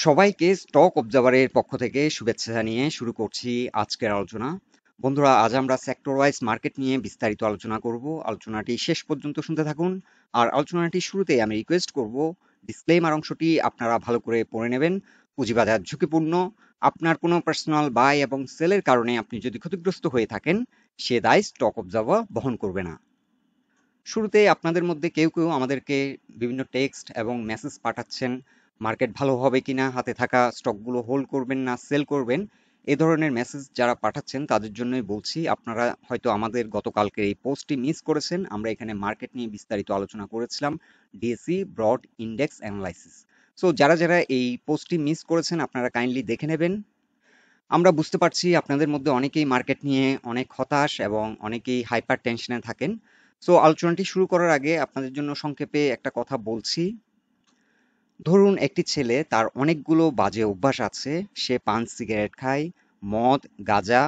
সবাইকে স্টক অবজার্ভারের পক্ষ থেকে শুভেচ্ছা জানিয়ে শুরু করছি আজকের আলোচনা। বন্ধুরা, আজ আমরা সেক্টর ওয়াইজ মার্কেট নিয়ে বিস্তারিত আলোচনা করব। আলোচনাটি শেষ পর্যন্ত শুনতে থাকুন। আর আলোচনাটি শুরুতেই আমি রিকোয়েস্ট করব, ডিসক্লেইমার অংশটি আপনারা ভালো করে পড়ে নেবেন। পুঁজিবাজার ঝুঁকিপূর্ণ। আপনার কোনো পার্সোনাল বাই এবং সেলের কারণে আপনি যদি ক্ষতিগ্রস্ত হয়ে থাকেন, সে দায় স্টক অবজার্ভার বহন করবে না। শুরুতে আপনাদের মধ্যে কেউ কেউ আমাদেরকে বিভিন্ন টেক্সট এবং মেসেজ পাঠাচ্ছেন, মার্কেট ভালো হবে কিনা, হাতে থাকা স্টকগুলো হোল্ড করবেন না সেল করবেন। এ ধরনের মেসেজ যারা পাঠাচ্ছেন তাদের জন্যই বলছি, আপনারা হয়তো আমাদের গতকালকে এই পোস্টটি মিস করেছেন। আমরা এখানে মার্কেট নিয়ে বিস্তারিত আলোচনা করেছিলাম, DAC broad index analysis. So যারা যারা এই পোস্টটি মিস করেছেন আপনারা কাইন্ডলি দেখে নেবেন। আমরা বুঝতে পারছি আপনাদের মধ্যে অনেকেই মার্কেট নিয়ে অনেক হতাশ এবং অনেকেই হাইপার টেনশনে থাকেন। সো আলোচনাটি শুরু করার আগে আপনাদের জন্য সংক্ষেপে একটা কথা বলছি। ধরুন একটি ছেলে, তার অনেকগুলো বাজে অভ্যাস আছে। সে পান সিগারেট খায়, মদ, গাঁজা,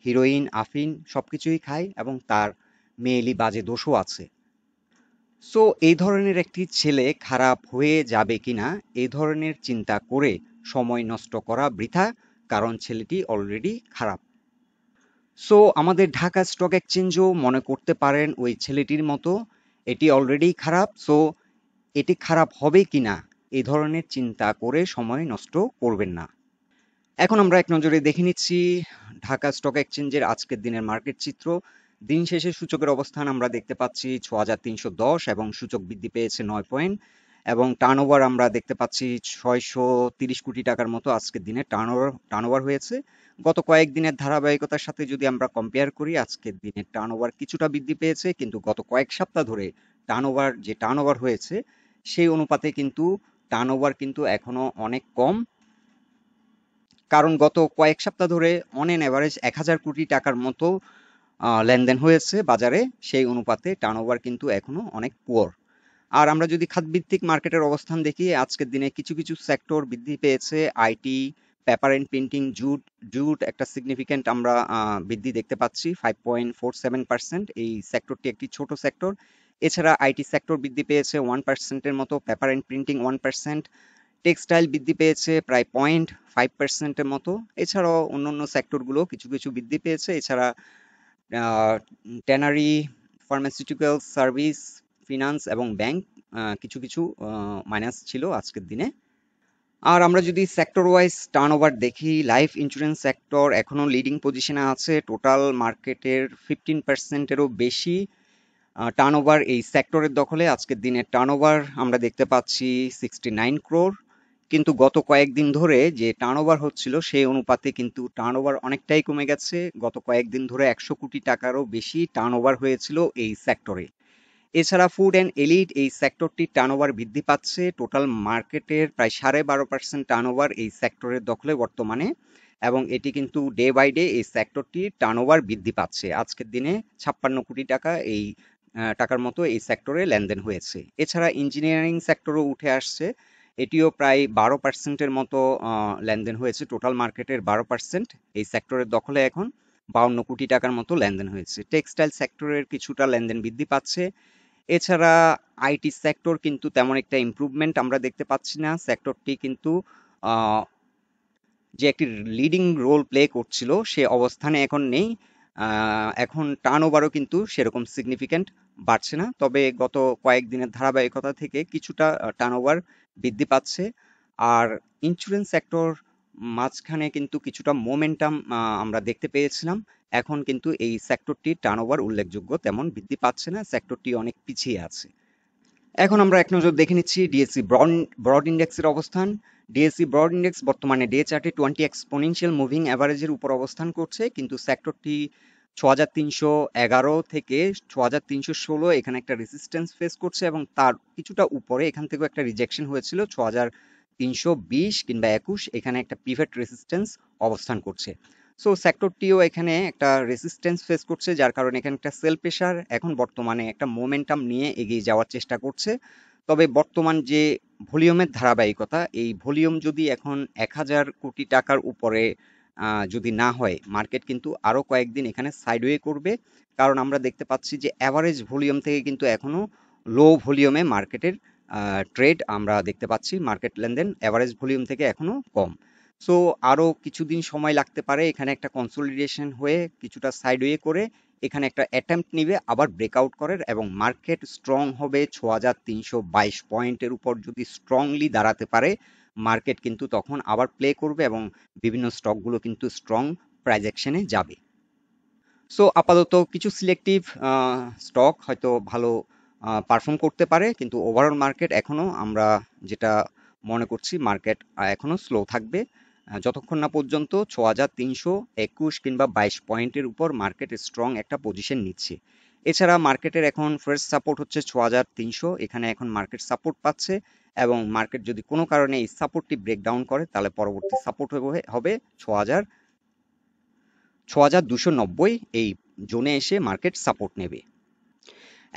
হিরোইন, আফিন সবকিছুই খায় এবং তার মেয়েলি বাজে দোষও আছে। সো এই ধরনের একটি ছেলে খারাপ হয়ে যাবে কিনা এই ধরনের চিন্তা করে সময় নষ্ট করা বৃথা, কারণ ছেলেটি অলরেডি খারাপ। সো আমাদের ঢাকা স্টক এক্সচেঞ্জও মনে করতে পারেন ওই ছেলেটির মতো, এটি অলরেডি খারাপ। সো এটি খারাপ হবে কিনা এই ধরনের চিন্তা করে সময় নষ্ট করবেন না। এখন আমরা এক নজরে দেখে নিচ্ছি ঢাকা স্টক এক্সচেঞ্জের আজকের দিনের মার্কেট চিত্র। দিন শেষে সূচকের অবস্থান আমরা দেখতে পাচ্ছি ৬,৩১০ এবং সূচক বৃদ্ধি পেয়েছে ৯ পয়েন্ট এবং টার্নওভার আমরা দেখতে পাচ্ছি ৬৩০ কোটি টাকার মতো আজকের দিনে টার্নওভার হয়েছে। গত কয়েকদিনের ধারাবাহিকতার সাথে যদি আমরা কম্পেয়ার করি, আজকের দিনে টার্নওভার কিছুটা বৃদ্ধি পেয়েছে, কিন্তু গত কয়েক সপ্তাহ ধরে টার্নওভার হয়েছে সেই অনুপাতে কিন্তু টার্নওভার কিন্তু এখনো অনেক কম। কারণ গত কয়েক সপ্তাহ ধরে অন এন অ্যাভারেজ ১,০০০ কোটি টাকার মতো লেনদেন হয়েছে বাজারে, সেই অনুপাতে টার্নওভার কিন্তু এখনো অনেক পুয়ার। আর আমরা যদি খাতভিত্তিক মার্কেটের অবস্থান দেখি, আজকের দিনে কিছু কিছু সেক্টর বৃদ্ধি পেয়েছে। IT, paper and printing, jute jute একটা সিগনিফিক্যান্ট আমরা বৃদ্ধি দেখতে পাচ্ছি 5.47%। এই সেক্টরটি একটি ছোট সেক্টর। এছাড়া আইটি সেক্টর বৃদ্ধি পেয়েছে 1%-এর মতো, পেপার এন্ড প্রিন্টিং 1%, টেক্সটাইল বৃদ্ধি পেয়েছে প্রায় 0.5%-এর মতো। এছাড়াও অন্যান্য সেক্টরগুলো কিছু কিছু বৃদ্ধি পেয়েছে। এছাড়া ট্যানারি, ফার্মাসিউটিক্যাল, সার্ভিস, ফিনান্স এবং ব্যাংক কিছু কিছু মাইনাস ছিল আজকের দিনে। আর আমরা যদি সেক্টর ওয়াইজ টার্নওভার দেখি, লাইফ ইন্স্যুরেন্স সেক্টর এখনো লিডিং পজিশনে আছে। টোটাল মার্কেটের 15%-এরও বেশি টার্নওভার এই সেক্টরের দখলে। আজকের দিনের টার্নওভার আমরা দেখতে পাচ্ছি 69 ক্রোর। কিন্তু গত কয়েকদিন ধরে যে টার্নওভার হচ্ছিল সেই অনুপাতে কিন্তু টার্নওভার অনেকটাই কমে গেছে। গত কয়েকদিন ধরে 100 কোটি টাকারও বেশি টার্নওভার হয়েছিল এই সেক্টরে। এছাড়া ফুড অ্যান্ড এলিট এই সেক্টরটির টার্নওভার বৃদ্ধি পাচ্ছে। টোটাল মার্কেটের প্রায় 12.5% টার্নওভার এই সেক্টরের দখলে বর্তমানে, এবং এটি কিন্তু ডে বাই ডে এই সেক্টরটির টার্নওভার বৃদ্ধি পাচ্ছে। আজকের দিনে 56 কোটি টাকা এই টাকার মতো এই সেক্টরে লেনদেন হয়েছে। এছাড়া ইঞ্জিনিয়ারিং সেক্টরও উঠে আসছে, এটিও প্রায় 12%-এর মতো লেনদেন হয়েছে। টোটাল মার্কেটের 12% এই সেক্টরের দখলে এখন 52 কোটি টাকার মতো লেনদেন হয়েছে। টেক্সটাইল সেক্টরের কিছুটা লেনদেন বৃদ্ধি পাচ্ছে। এছাড়া আইটি সেক্টর কিন্তু তেমন একটা ইমপ্রুভমেন্ট আমরা দেখতে পাচ্ছি না। সেক্টরটি কিন্তু যে একটি লিডিং রোল প্লে করছিল সে অবস্থানে এখন নেই। এখন টার্নওভারও কিন্তু সেরকম সিগনিফিক্যান্ট বাড়ছে না, তবে গত কয়েকদিনের ধারাবাহিকতা থেকে কিছুটা টার্নওভার বৃদ্ধি পাচ্ছে। আর ইন্স্যুরেন্স সেক্টর মাঝখানে কিন্তু কিছুটা মোমেন্টাম আমরা দেখতে পেয়েছিলাম। এখন কিন্তু এই সেক্টরটির টার্নওভার উল্লেখযোগ্য তেমন বৃদ্ধি পাচ্ছে না, সেক্টরটি অনেক পিছিয়ে আছে। এখন আমরা এক নজর দেখে নিচ্ছি ডিএসসি ব্রড ইন্ডেক্সের অবস্থান। ডিএসসি ব্রড ইন্ডেক্স বর্তমানে ডে চার্টে 20 এক্সপোনেনশিয়াল মুভিং অ্যাভারেজের উপর অবস্থান করছে, কিন্তু সেক্টরটি 6,311 থেকে 6,316 এখানে একটা রেজিস্ট্যান্স ফেস করছে এবং তার কিছুটা উপরে এখান থেকেও একটা রিজেকশন হয়েছিল 6,320 কিংবা 21, এখানে একটা পিভট রেজিস্ট্যান্স অবস্থান করছে। সো সেক্টরটিও এখানে একটা রেজিস্ট্যান্স ফেস করছে, যার কারণে এখানে একটা সেল প্রেশার এখন বর্তমানে একটা মোমেন্টাম নিয়ে এগিয়ে যাওয়ার চেষ্টা করছে। তবে বর্তমান যে ভলিউমের ধারাবাহিকতা, এই ভলিউম যদি এখন 1,000 কোটি টাকার উপরে যদি না হয়, মার্কেট কিন্তু আরো কয়েকদিন এখানে সাইডওয়ে করবে। কারণ আমরা দেখতে পাচ্ছি যে অ্যাভারেজ ভলিউম থেকে কিন্তু এখনো লো ভলিউমে মার্কেটের ট্রেড আমরা দেখতে পাচ্ছি, মার্কেট লেনদেন এভারেজ ভলিউম থেকে এখনো কম। সো আরো কিছুদিন সময় লাগতে পারে, এখানে একটা কনসোলিডেশন হয়ে কিছুটা সাইডওয়ে করে এখানে একটা অ্যাটেম্প্ট নিবে আবার ব্রেকআউট করার, এবং মার্কেট স্ট্রং হবে 6322 পয়েন্টের উপর যদি স্ট্রংলি দাঁড়াতে পারে, মার্কেট কিন্তু তখন আবার প্লে করবে এবং বিভিন্ন স্টকগুলো কিন্তু স্ট্রং প্রাইস অ্যাকশনে যাবে। সো আপাতত কিছু সিলেক্টিভ স্টক হয়তো ভালো পারফর্ম করতে পারে, কিন্তু ওভারঅল মার্কেট এখনো আমরা যেটা মনে করছি মার্কেট এখনো স্লো থাকবে যতক্ষণ না পর্যন্ত 6321 কিংবা 22 পয়েন্টের উপর মার্কেট স্ট্রং একটা পজিশন নিচ্ছে। এছাড়া মার্কেটের এখন ফার্স্ট সাপোর্ট হচ্ছে 6300, এখানে এখন মার্কেট সাপোর্ট পাচ্ছে, এবং মার্কেট যদি কোনো কারণে এই সাপোর্টটি ব্রেকডাউন করে তাহলে পরবর্তী সাপোর্ট হবে 6290, এই জোনে এসে মার্কেট সাপোর্ট নেবে।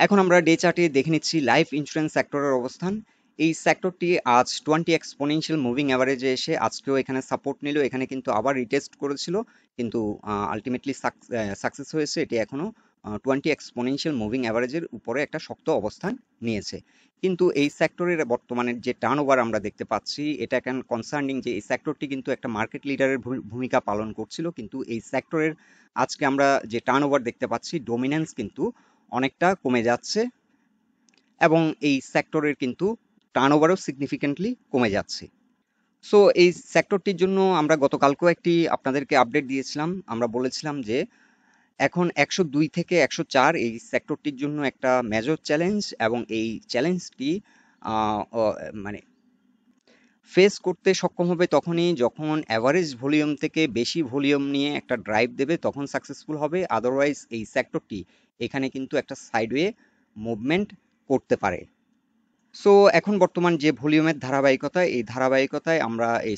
এখন আমরা ডে চার্টে দেখে নিচ্ছি লাইফ ইন্স্যুরেন্স সেক্টরের অবস্থান। এই সেক্টরটি আজ 20 এক্সপোনেনশিয়াল মুভিং অ্যাভারেজে এসে আজকেও এখানে সাপোর্ট নিল, এখানে কিন্তু আবার রিটেস্ট করেছিল, কিন্তু আলটিমেটলি সাকসেস হয়েছে, এটি এখনো 20 এক্সপোনেনশিয়াল মুভিং অ্যাভারেজের উপরে একটা শক্ত অবস্থান নিয়েছে। কিন্তু এই সেক্টরের বর্তমানে যে টার্নওভার আমরা দেখতে পাচ্ছি, এটা এখন কনসার্নিং যে এই সেক্টরটি কিন্তু একটা মার্কেট লিডারের ভূমিকা পালন করছিল, কিন্তু এই সেক্টরের আজকে আমরা যে টার্নওভার দেখতে পাচ্ছি ডোমিনেন্স কিন্তু অনেকটা কমে যাচ্ছে, এবং এই সেক্টরের কিন্তু টার্নওভারও সিগনিফিকেন্টলি কমে যাচ্ছে। সো এই সেক্টরটির জন্য আমরা গতকালকেও একটি আপনাদেরকে আপডেট দিয়েছিলাম, আমরা বলেছিলাম যে এখন 102 থেকে 104 এই সেক্টরটির জন্য একটা মেজর চ্যালেঞ্জ, এবং এই চ্যালেঞ্জটি মানে ফেস করতে সক্ষম হবে তখনই যখন অ্যাভারেজ ভলিউম থেকে বেশি ভলিউম নিয়ে একটা ড্রাইভ দেবে, তখন সাকসেসফুল হবে। আদারওয়াইজ এই সেক্টরটি এখানে কিন্তু একটা সাইডওয়ে মুভমেন্ট করতে পারে। সো এখন বর্তমান যে ভলিউমের ধারাবাহিকতা, এই ধারাবাহিকতায় আমরা এই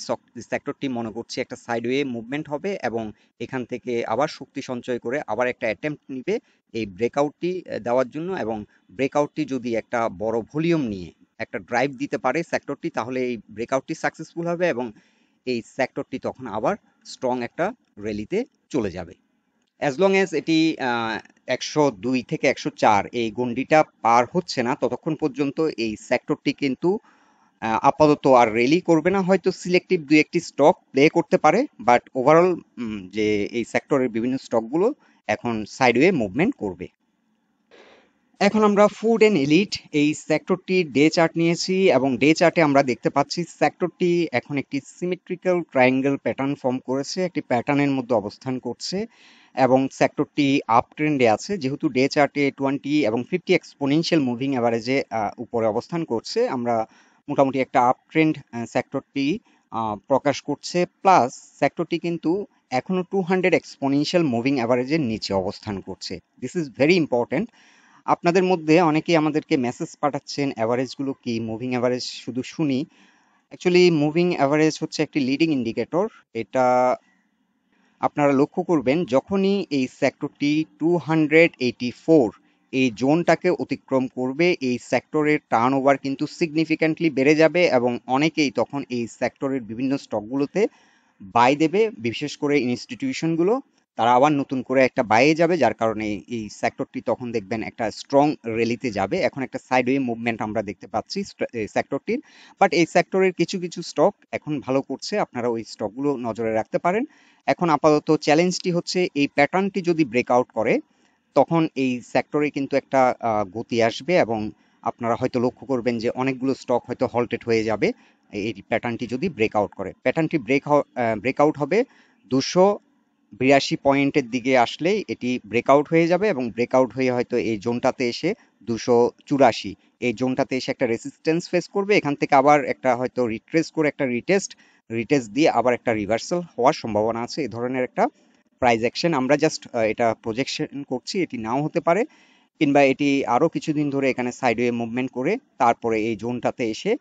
সেক্টরটি মনে করছি একটা সাইডওয়ে মুভমেন্ট হবে, এবং এখান থেকে আবার শক্তি সঞ্চয় করে আবার একটা অ্যাটেম্প্ট নিবে এই ব্রেকআউটটি দেওয়ার জন্য, এবং ব্রেকআউটটি যদি একটা বড় ভলিউম নিয়ে একটা ড্রাইভ দিতে পারে সেক্টরটি, তাহলে এই ব্রেকআউটটি সাকসেসফুল হবে এবং এই সেক্টরটি তখন আবার স্ট্রং একটা র্যালিতে চলে যাবে। অ্যাজ লং অ্যাজ এটি 102 থেকে 104 এই গণ্ডিটা পার হচ্ছে না, ততক্ষণ পর্যন্ত এই সেক্টরটি কিন্তু আপাতত আর র্যালি করবে না, হয়তো সিলেক্টিভ দুই একটি স্টক প্লে করতে পারে, বাট ওভারঅল যে এই সেক্টরের বিভিন্ন স্টকগুলো এখন সাইডওয়ে মুভমেন্ট করবে। এখন আমরা ফুড অ্যান্ড এলিট এই সেক্টরটি ডে চার্ট নিয়েছি, এবং ডে চার্টে আমরা দেখতে পাচ্ছি সেক্টরটি এখন একটি সিমেট্রিক্যাল ট্রায়াঙ্গেল প্যাটার্ন ফর্ম করেছে, একটি প্যাটার্নের মধ্যে অবস্থান করছে, এবং সেক্টরটি আপ ট্রেন্ডে আছে। যেহেতু ডে চার্টে 20 এবং 50 এক্সপোনেনশিয়াল মুভিং অ্যাভারেজে উপরে অবস্থান করছে, আমরা মোটামুটি একটা আপ ট্রেন্ড সেক্টরটি প্রকাশ করছে। প্লাস সেক্টরটি কিন্তু এখনো 200 এক্সপোনেনশিয়াল মুভিং অ্যাভারেজের নিচে অবস্থান করছে। This is very important. আপনাদের মধ্যে অনেকেই আমাদেরকে মেসেজ পাঠাচ্ছেন অ্যাভারেজগুলো কি, মুভিং অ্যাভারেজ শুধু শুনি। অ্যাকচুয়ালি মুভিং অ্যাভারেজ হচ্ছে একটি লিডিং ইন্ডিকেটর। এটা আপনারা লক্ষ্য করবেন যখনই এই সেক্টরটি 284 এই জোনটাকে অতিক্রম করবে, এই সেক্টরের টার্নওভার কিন্তু সিগনিফিক্যান্টলি বেড়ে যাবে, এবং অনেকেই তখন এই সেক্টরের বিভিন্ন স্টকগুলোতে বাই দেবে, বিশেষ করে ইনস্টিটিউশনগুলো তারা আবার নতুন করে একটা বাইয়ে যাবে, যার কারণে এই সেক্টরটি তখন দেখবেন একটা স্ট্রং র্যালিতে যাবে। এখন একটা সাইডওয়ে মুভমেন্ট আমরা দেখতে পাচ্ছি সেক্টরটির, বাট এই সেক্টরের কিছু কিছু স্টক এখন ভালো করছে, আপনারা ওই স্টকগুলো নজরে রাখতে পারেন। এখন আপাতত চ্যালেঞ্জটি হচ্ছে এই প্যাটার্নটি যদি ব্রেকআউট করে তখন এই সেক্টরে কিন্তু একটা গতি আসবে, এবং আপনারা হয়তো লক্ষ্য করবেন যে অনেকগুলো স্টক হয়তো হল্টেড হয়ে যাবে এই প্যাটার্নটি যদি ব্রেকআউট করে। প্যাটার্নটি ব্রেকআউট হবে 282 পয়েন্টের দিকে আসলেই এটি ব্রেকআউট হয়ে যাবে, এবং ব্রেকআউট হয়ে হয়তো এই জোনটাতে এসে 284 এই জোনটাতে এসে একটা রেসিস্টেন্স ফেস করবে, এখান থেকে আবার একটা হয়তো রিট্রেস করে একটা রিটেস্ট দিয়ে আবার একটা রিভার্সাল হওয়ার সম্ভাবনা আছে। এই ধরনের একটা প্রাইস অ্যাকশন আমরা জাস্ট এটা প্রজেকশন করছি, এটি নাও হতে পারে, কিংবা এটি আরো কিছুদিন ধরে এখানে সাইডওয়ে মুভমেন্ট করে তারপরে এই জোনটাতে এসে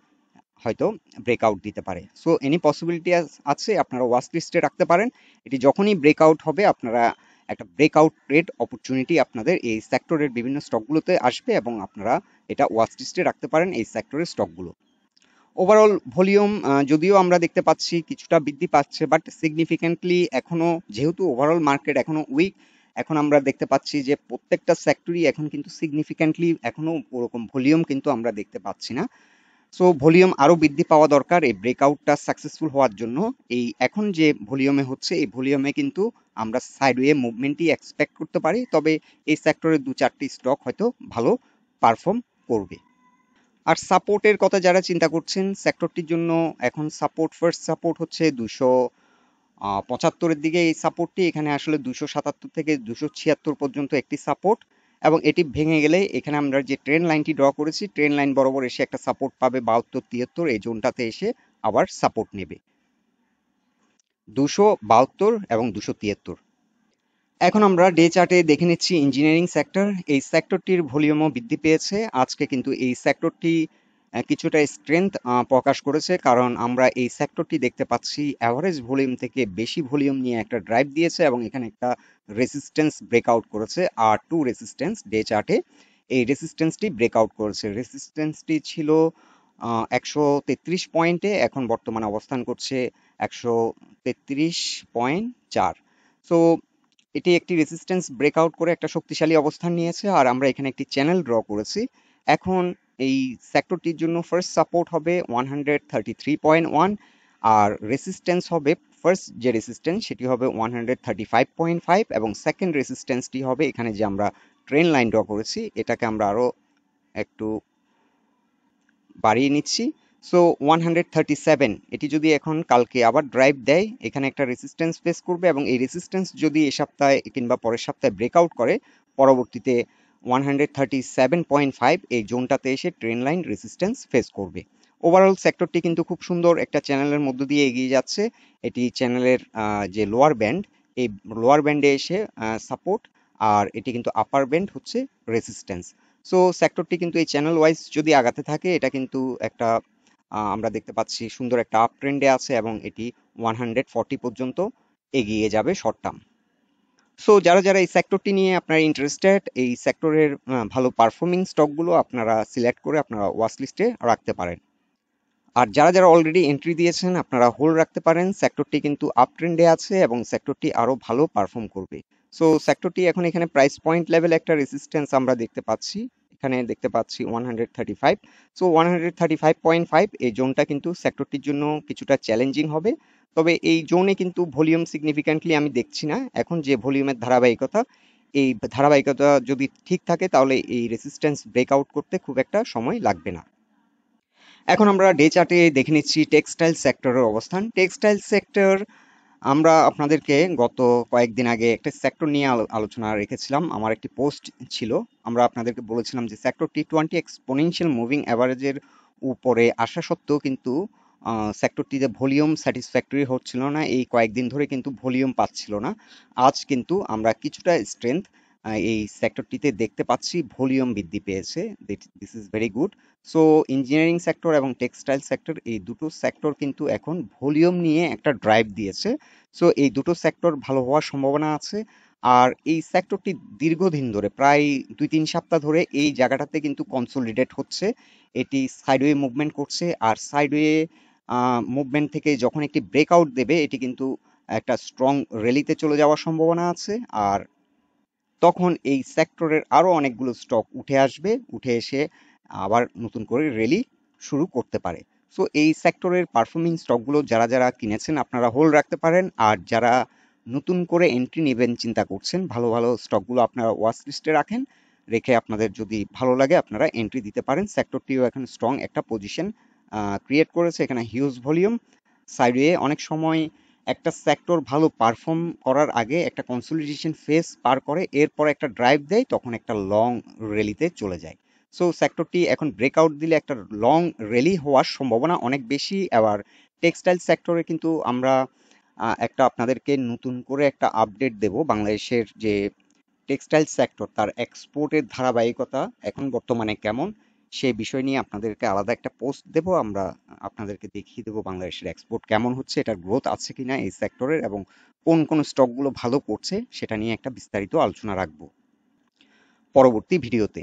হয়তো ব্রেকআউট দিতে পারে। সো এনি পসিবিলিটি আছে, আপনারা ওয়াচ লিস্টে রাখতে পারেন। এটি যখনই ব্রেকআউট হবে আপনারা একটা ব্রেকআউট ট্রেড অপরচুনিটি আপনাদের এই সেক্টরের বিভিন্ন স্টকগুলোতে আসবে, এবং আপনারা এটা ওয়াচ লিস্টে রাখতে পারেন এই সেক্টরের স্টকগুলো। ওভারঅল ভলিউম যদিও আমরা দেখতে পাচ্ছি কিছুটা বৃদ্ধি পাচ্ছে, বাট সিগনিফিকেন্টলি এখনো যেহেতু ওভারঅল মার্কেট এখনো উইক, এখন আমরা দেখতে পাচ্ছি যে প্রত্যেকটা সেক্টরই এখন কিন্তু সিগনিফিকেন্টলি এখনো ওরকম ভলিউম কিন্তু আমরা দেখতে পাচ্ছি না। সো ভলিউম আরো বৃদ্ধি পাওয়া দরকার এই ব্রেকআউটটা সাকসেসফুল হওয়ার জন্য। এই এখন যে ভলিউমে হচ্ছে এই ভলিউমে কিন্তু আমরা সাইডওয়ে মুভমেন্টই এক্সপেক্ট করতে পারি, তবে এই সেক্টরে 2-4টি স্টক হয়তো ভালো পারফর্ম করবে। আর সাপোর্টের কথা যারা চিন্তা করছেন সেক্টরটির জন্য, এখন সাপোর্ট ফার্স্ট সাপোর্ট হচ্ছে 275-এর দিকে এই সাপোর্টটি, এখানে আসলে 277 থেকে 276 পর্যন্ত একটি সাপোর্ট, এবং এটি ভেঙে গেলে এখানে আমরা যে ট্রেন লাইনটি ড্র করেছি ট্রেন লাইন বরাবর এসে একটা সাপোর্ট পাবে 72-73, এই জোনটাতে এসে আবার সাপোর্ট নেবে 272 এবং 273। এখন আমরা ডে চার্টে দেখে নিচ্ছি ইঞ্জিনিয়ারিং সেক্টর। এই সেক্টরটির ভলিউমও বৃদ্ধি পেয়েছে আজকে, কিন্তু এই সেক্টরটি কিছুটা স্ট্রেংথ প্রকাশ করেছে, কারণ আমরা এই সেক্টরটি দেখতে পাচ্ছি অ্যাভারেজ ভলিউম থেকে বেশি ভলিউম নিয়ে একটা ড্রাইভ দিয়েছে এবং এখানে একটা রেসিস্ট্যান্স ব্রেকআউট করেছে। আর টু রেসিস্ট্যান্স ডে চার্টে এই রেসিস্ট্যান্সটি ব্রেকআউট করেছে। রেসিস্ট্যান্সটি ছিল 133 পয়েন্টে, এখন বর্তমানে অবস্থান করছে 133.4। সো এটি একটি রেসিস্ট্যান্স ব্রেকআউট করে একটা শক্তিশালী অবস্থান নিয়েছে, আর আমরা এখানে একটি চ্যানেল ড্র করেছি। এখন এই সেক্টরটির জন্য ফার্স্ট সাপোর্ট হবে 133.1, আর রেসিস্ট্যান্স হবে ফার্স্ট যে রেসিস্ট্যান্স সেটি হবে 135.5, এবং সেকেন্ড রেসিস্ট্যান্সটি হবে এখানে যে আমরা ট্রেন লাইন ড্র করেছি এটাকে আমরা আরো একটু বাড়িয়ে নিচ্ছি। সো 137, এটি যদি এখন কালকে আবার ড্রাইভ দেয় এখানে একটা রেসিস্ট্যান্স ফেস করবে, এবং এই রেসিস্ট্যান্স যদি এই সপ্তাহে কিংবা পরের সপ্তাহে ব্রেকআউট করে পরবর্তীতে 137.5 এই জোনটাতে এসে ট্রেন লাইন রেসিস্ট্যান্স ফেস করবে। ওভারঅল সেক্টরটি কিন্তু খুব সুন্দর একটা চ্যানেলের মধ্য দিয়ে এগিয়ে যাচ্ছে। এটি চ্যানেলের যে লোয়ার ব্যান্ড, এই লোয়ার ব্যান্ডে এসে সাপোর্ট, আর এটি কিন্তু আপার ব্যান্ড হচ্ছে রেসিস্ট্যান্স। সো সেক্টরটি কিন্তু এই চ্যানেল ওয়াইজ যদি আগাতে থাকে এটা কিন্তু একটা আমরা দেখতে পাচ্ছি সুন্দর একটা আপ ট্রেন্ডে আছে, এবং এটি 140 পর্যন্ত এগিয়ে যাবে শর্ট টার্ম। সো যারা যারা এই সেক্টরটি নিয়ে আপনারা ইন্টারেস্টেড, এই সেক্টরের ভালো পারফর্মিং স্টকগুলো আপনারা সিলেক্ট করে আপনারা ওয়াচ লিস্টে রাখতে পারেন। আর যারা যারা অলরেডি এন্ট্রি দিয়েছেন আপনারা হোল্ড রাখতে পারেন, সেক্টরটি কিন্তু আপ ট্রেন্ডে আছে এবং সেক্টরটি আরো ভালো পারফর্ম করবে। সো সেক্টরটি এখন এখানে প্রাইস পয়েন্ট লেভেল একটা রেসিস্ট্যান্স আমরা দেখতে পাচ্ছি, এখানে দেখতে পাচ্ছি 135। সো 135.5 এই জোনটা কিন্তু সেক্টরটির জন্য কিছুটা চ্যালেঞ্জিং হবে, তবে এই জোনে কিন্তু ভলিউম সিগনিফিক্যান্টলি আমি দেখছি না। এখন যে ভলিউমের ধারাবাহিকতা, এই ধারাবাহিকতা যদি ঠিক থাকে তাহলে এই রেসিস্ট্যান্স ব্রেকআউট করতে খুব একটা সময় লাগবে না। এখন আমরা ডে চার্টে দেখে নিচ্ছি টেক্সটাইল সেক্টরের অবস্থান। টেক্সটাইল সেক্টর আমরা আপনাদেরকে গত কয়েকদিন আগে একটা সেক্টর নিয়ে আলোচনা রেখেছিলাম, আমার একটি পোস্ট ছিল। আমরা আপনাদেরকে বলেছিলাম যে সেক্টর T20 এক্সপোনেনশিয়াল মুভিং অ্যাভারেজের উপরে আসা সত্ত্বেও কিন্তু সেক্টরটিতে ভলিউম স্যাটিসফ্যাক্টরি হচ্ছিল না, এই কয়েকদিন ধরে কিন্তু ভলিউম পাচ্ছিল না। আজ কিন্তু আমরা কিছুটা স্ট্রেংথ এই সেক্টরটিতে দেখতে পাচ্ছি, ভলিউম বৃদ্ধি পেয়েছে, this is very good. So engineering sector এবং টেক্সটাইল সেক্টর এই দুটো সেক্টর কিন্তু এখন ভলিউম নিয়ে একটা ড্রাইভ দিয়েছে। সো এই দুটো সেক্টর ভালো হওয়ার সম্ভাবনা আছে। আর এই সেক্টরটি দীর্ঘদিন ধরে প্রায় 2-3 সপ্তাহ ধরে এই জায়গাটাতে কিন্তু কনসোলিডেট হচ্ছে, এটি সাইডওয়ে মুভমেন্ট করছে, আর সাইডওয়ে মুভমেন্ট থেকে যখন একটি ব্রেকআউট দেবে এটি কিন্তু একটা স্ট্রং র্যালিতে চলে যাওয়ার সম্ভাবনা আছে, আর তখন এই সেক্টরের আরো অনেকগুলো স্টক উঠে আসবে, উঠে এসে আবার নতুন করে র্যালি শুরু করতে পারে। সো এই সেক্টরের পারফর্মিং স্টকগুলো যারা যারা কিনেছেন আপনারা হোল্ড রাখতে পারেন, আর যারা নতুন করে এন্ট্রি নেবেন চিন্তা করছেন ভালো ভালো স্টকগুলো আপনারা ওয়াচ লিস্টে রাখেন, রেখে আপনাদের যদি ভালো লাগে আপনারা এন্ট্রি দিতে পারেন। সেক্টরটিও এখন স্ট্রং একটা পজিশন ক্রিয়েট করেছে, এখানে হিউজ ভলিউম। সাইডওয়ে অনেক সময় একটা সেক্টর ভালো পারফর্ম করার আগে একটা কনসোলিডেশন ফেজ পার করে, এরপর একটা ড্রাইভ দেয়, তখন একটা লং র্যালিতে চলে যায়। সো সেক্টরটি এখন ব্রেকআউট দিলে একটা লং র্যালি হওয়ার সম্ভাবনা অনেক বেশি। আবার টেক্সটাইল সেক্টরে কিন্তু আমরা একটা আপনাদেরকে নতুন করে একটা আপডেট দেব, বাংলাদেশের যে টেক্সটাইল সেক্টর তার এক্সপোর্টের ধারাবাহিকতা এখন বর্তমানে কেমন সেই বিষয় নিয়ে আপনাদেরকে আলাদা একটা পোস্ট দেব। আমরা আপনাদেরকে দেখিয়ে দেবো বাংলাদেশের এক্সপোর্ট কেমন হচ্ছে, এটার গ্রোথ আছে কিনা এই সেক্টরের, এবং কোন কোন স্টকগুলো ভালো করছে সেটা নিয়ে একটা বিস্তারিত আলোচনা রাখবো পরবর্তী ভিডিওতে।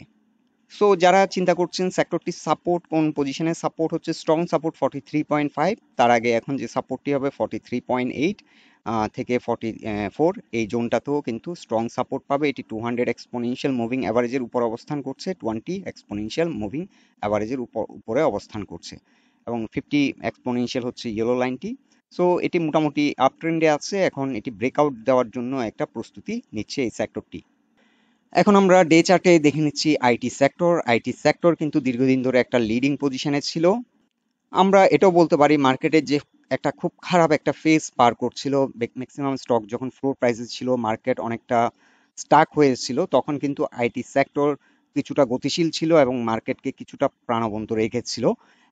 সো যারা চিন্তা করছেন সেক্টরটি সাপোর্ট কোন পজিশনে, সাপোর্ট হচ্ছে স্ট্রং সাপোর্ট 43.5, তার আগে এখন যে সাপোর্টটি হবে 43.8 থেকে 44, এই জোনটাতেও কিন্তু স্ট্রং সাপোর্ট পাবে। এটি 200 এক্সপোনেনশিয়াল মুভিং অ্যাভারেজের উপর অবস্থান করছে, 20 এক্সপোনেনশিয়াল মুভিং অ্যাভারেজের উপরে অবস্থান করছে, এবং 50 এক্সপোনেনশিয়াল হচ্ছে ইয়েলো লাইনটি। সো এটি মোটামুটি আপ ট্রেন্ডে আছে, এখন এটি ব্রেকআউট দেওয়ার জন্য একটা প্রস্তুতি নিচ্ছে এই সেক্টরটি। এখন আমরা ডে চার্টে দেখে নিচ্ছি আইটি সেক্টর। আইটি সেক্টর কিন্তু দীর্ঘদিন ধরে একটা লিডিং পজিশনে ছিল। আমরা এটাও বলতে পারি মার্কেটে যে একটা খুব খারাপ একটা ফেজ পার করছিল, ম্যাক্সিমাম স্টক যখন ফ্লোর প্রাইসে ছিল, মার্কেট অনেকটা স্টাক হয়েছিল, তখন কিন্তু আইটি সেক্টর কিছুটা গতিশীল ছিল এবং মার্কেটকে কিছুটা প্রাণবন্ত রেখেছিল।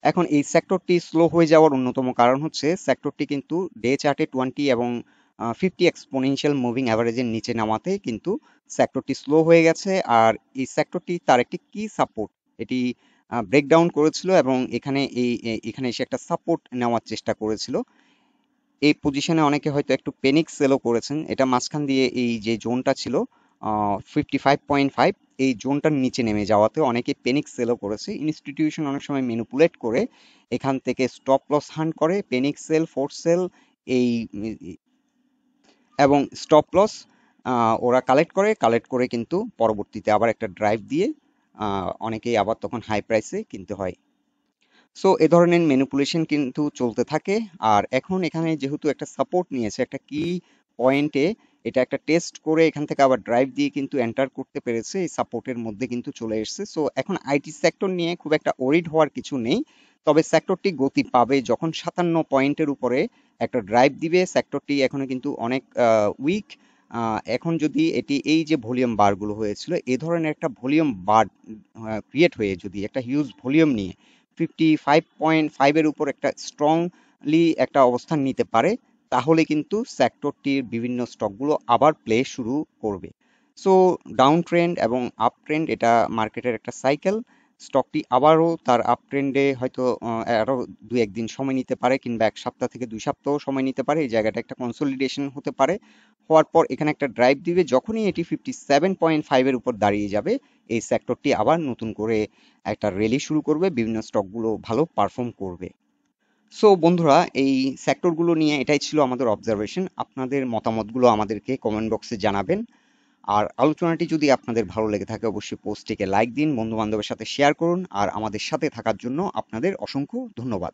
এখন এই সেক্টরটি স্লো হয়ে যাওয়ার অন্যতম কারণ হচ্ছে সেক্টরটি কিন্তু ডে চার্টে 20 এবং 50 এক্সপোনেনশিয়াল মুভিং অ্যাভারেজের নিচে নামাতে কিন্তু সেক্টরটি স্লো হয়ে গেছে। আর এই সেক্টরটি তার একটি কি সাপোর্ট, এটি ব্রেকডাউন করেছিল এবং এখানে এসে একটা সাপোর্ট নেওয়ার চেষ্টা করেছিল। এই পজিশনে অনেকে হয়তো একটু পেনিক সেলও করেছেন। এটা মাঝখান দিয়ে এই যে জোনটা ছিল 55.5, এই জোনটার নিচে নেমে যাওয়াতে অনেকে পেনিক সেলও করেছে। ইনস্টিটিউশন অনেক সময় ম্যানিপুলেট করে এখান থেকে স্টপ লস হান্ট করে, পেনিক সেল, ফোর্স সেল, এই এবং স্টপ লস ওরা কালেক্ট করে কিন্তু পরবর্তীতে আবার একটা ড্রাইভ দিয়ে অনেকেই আবার তখন হাই প্রাইসে কিনতে হয়। সো এ ধরনের ম্যানিপুলেশন কিন্তু চলতে থাকে। আর এখন এখানে যেহেতু একটা সাপোর্ট নিয়েছে একটা কি পয়েন্টে, এটা একটা টেস্ট করে এখান থেকে আবার ড্রাইভ দিয়ে কিন্তু এন্টার করতে পেরেছে, এই সাপোর্টের মধ্যে কিন্তু চলে এসেছে। সো এখন আইটি সেক্টর নিয়ে খুব একটা ওরিড হওয়ার কিছু নেই, তবে সেক্টরটি গতি পাবে যখন 57 পয়েন্টের উপরে একটা ড্রাইভ দিবে। সেক্টরটি এখনো কিন্তু অনেক উইক। এখন যদি এটি এই যে ভলিউম বারগুলো হয়েছিল, এ ধরনের একটা ভলিউম বার ক্রিয়েট হয়ে যদি একটা হিউজ ভলিউম নিয়ে 55.5 এর উপর একটা স্ট্রংলি একটা অবস্থান নিতে পারে, তাহলে কিন্তু সেক্টরটির বিভিন্ন স্টকগুলো আবার প্লে শুরু করবে। সো ডাউন ট্রেন্ড এবং আপ ট্রেন্ড এটা মার্কেটের একটা সাইকেল। স্টকটি আবারও তার আপ ট্রেন্ডে হয়তো আরো 2-1 দিন সময় নিতে পারে, কিংবা 1 সপ্তাহ থেকে 2 সপ্তাহ সময় নিতে পারে। এই জায়গাটা একটা কনসোলিডেশন হতে পারে, হওয়ার পর এখানে একটা ড্রাইভ দিবে। যখনই এটি 57.5 এর উপর দাঁড়িয়ে যাবে, এই সেক্টরটি আবার নতুন করে একটা র্যালি শুরু করবে, বিভিন্ন স্টকগুলো ভালো পারফর্ম করবে। সো বন্ধুরা, এই সেক্টরগুলো নিয়ে এটাই ছিল আমাদের অবজারভেশন। আপনাদের মতামতগুলো আমাদেরকে কমেন্ট বক্সে জানাবেন। আর আলোচনাটি যদি আপনাদের ভালো লেগে থাকে, অবশ্যই পোস্টটিকে লাইক দিন, বন্ধু বান্ধবের সাথে শেয়ার করুন। আর আমাদের সাথে থাকার জন্য আপনাদের অসংখ্য ধন্যবাদ।